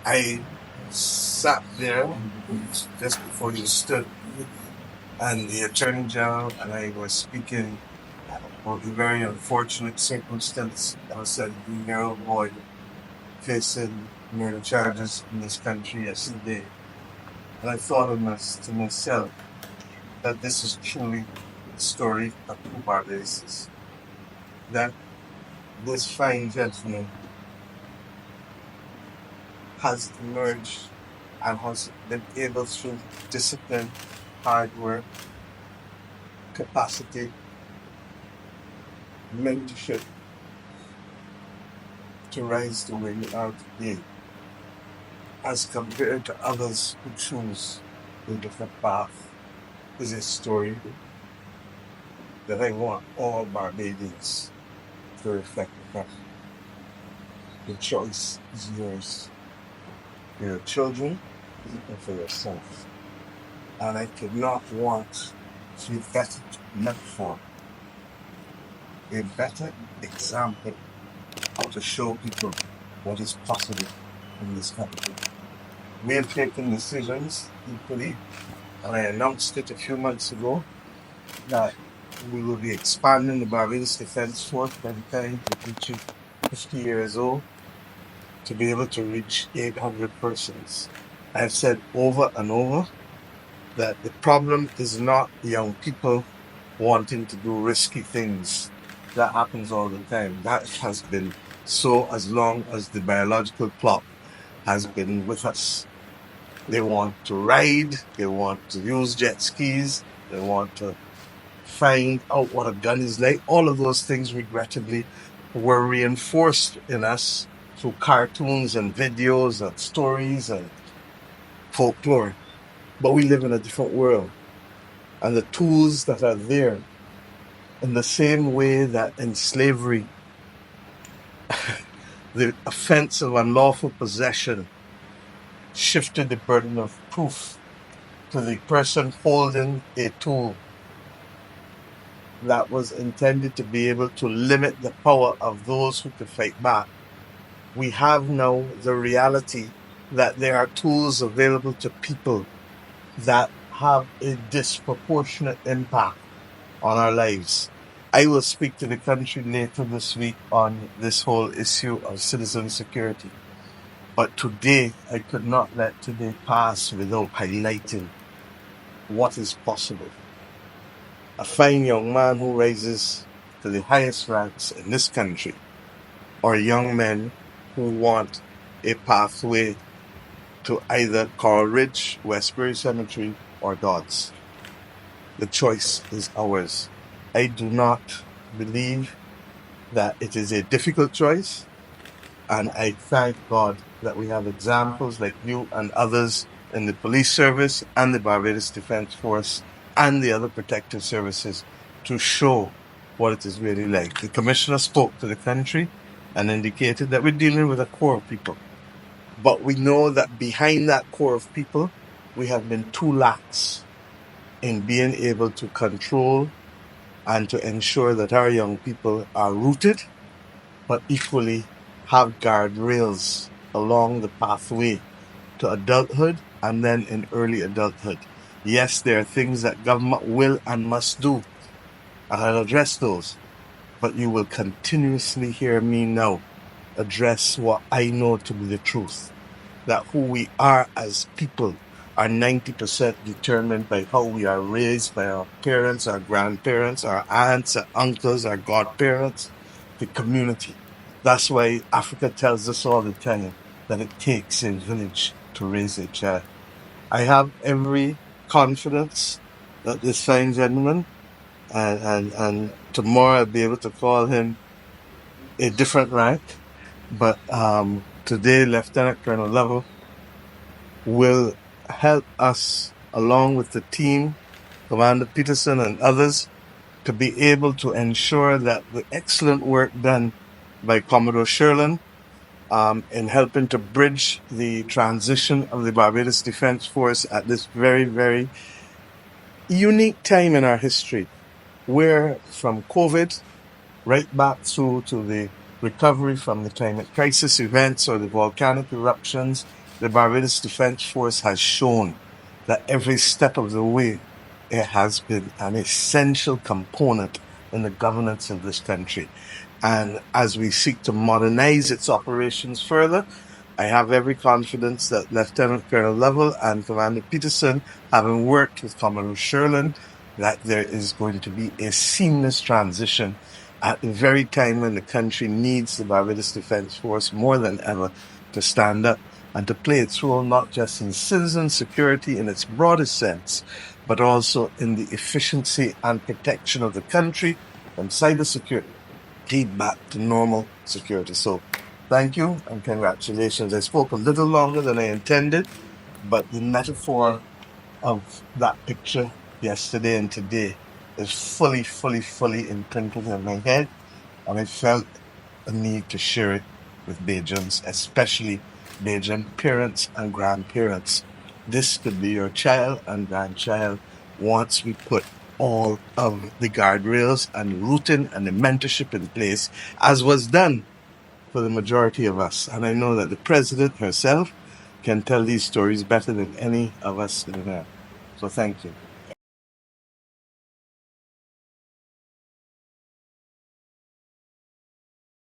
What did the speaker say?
I sat there just before you stood, and the Attorney General and I were speaking about the very unfortunate circumstance that was a 17-year-old boy facing murder charges in this country yesterday. And I thought to myself that this is truly the story of two Barbados. That this fine gentleman has emerged and has been able through discipline, hard work, capacity, mentorship to rise to where you are today, as compared to others who choose a different path, is a story that I want all Barbadians to reflect upon. The choice is yours, for your children and for yourself. And I could not want a better metaphor, a better example to show people what is possible in this country. We have taken decisions equally, and I announced it a few months ago that we will be expanding the Barbados Defence Force by the time we reach 50 years old to be able to reach 800 persons. I've said over and over that the problem is not young people wanting to do risky things. That happens all the time. That has been so as long as the biological clock has been with us. They want to ride, they want to use jet skis, they want to find out what a gun is like. All of those things, regrettably, were reinforced in us through cartoons and videos and stories and folklore. But we live in a different world. And the tools that are there, in the same way that in slavery, the offense of unlawful possession shifted the burden of proof to the person holding a tool that was intended to be able to limit the power of those who could fight back. We have now the reality that there are tools available to people that have a disproportionate impact on our lives. I will speak to the country later this week on this whole issue of citizen security. But today, I could not let today pass without highlighting what is possible. A fine young man who rises to the highest ranks in this country, or young men who want a pathway to either Coral Ridge, Westbury Cemetery, or Dodds. The choice is ours. I do not believe that it is a difficult choice, and I thank God that we have examples like you and others in the police service and the Barbados Defence Force and the other protective services to show what it is really like. The Commissioner spoke to the country and indicated that we're dealing with a core of people. But we know that behind that core of people, we have been too lax in being able to control and to ensure that our young people are rooted, but equally have guardrails along the pathway to adulthood and then in early adulthood. Yes, there are things that government will and must do, and I'll address those, but you will continuously hear me now address what I know to be the truth, that who we are as people are 90% determined by how we are raised by our parents, our grandparents, our aunts, our uncles, our godparents, the community. That's why Africa tells us all the time that it takes a village to raise a child. I have every confidence that this fine gentleman, and tomorrow I'll be able to call him a different rank, but today Lieutenant Colonel Lovell will help us, along with the team, Commander Peterson and others, to be able to ensure that the excellent work done by Commodore Sherlin in helping to bridge the transition of the Barbados Defence Force at this very, very unique time in our history, where from COVID right back through to the recovery from the climate crisis events or the volcanic eruptions the Barbados Defence Force has shown that every step of the way it has been an essential component in the governance of this country. And as we seek to modernize its operations further, I have every confidence that Lieutenant Colonel Lovell and Commander Peterson, having worked with Commodore Sherlin, that there is going to be a seamless transition at the very time when the country needs the Barbados Defence Force more than ever to stand up and to play its role not just in citizen security in its broadest sense, but also in the efficiency and protection of the country from cybersecurity back to normal security. So thank you and congratulations. I spoke a little longer than I intended, but the metaphor of that picture yesterday and today is fully imprinted in my head, and I felt a need to share it with Bajans, especially Bajan parents and grandparents. This could be your child and grandchild once we put all of the guardrails and routing and the mentorship in place, as was done for the majority of us. And I know that the president herself can tell these stories better than any of us in there. So thank you.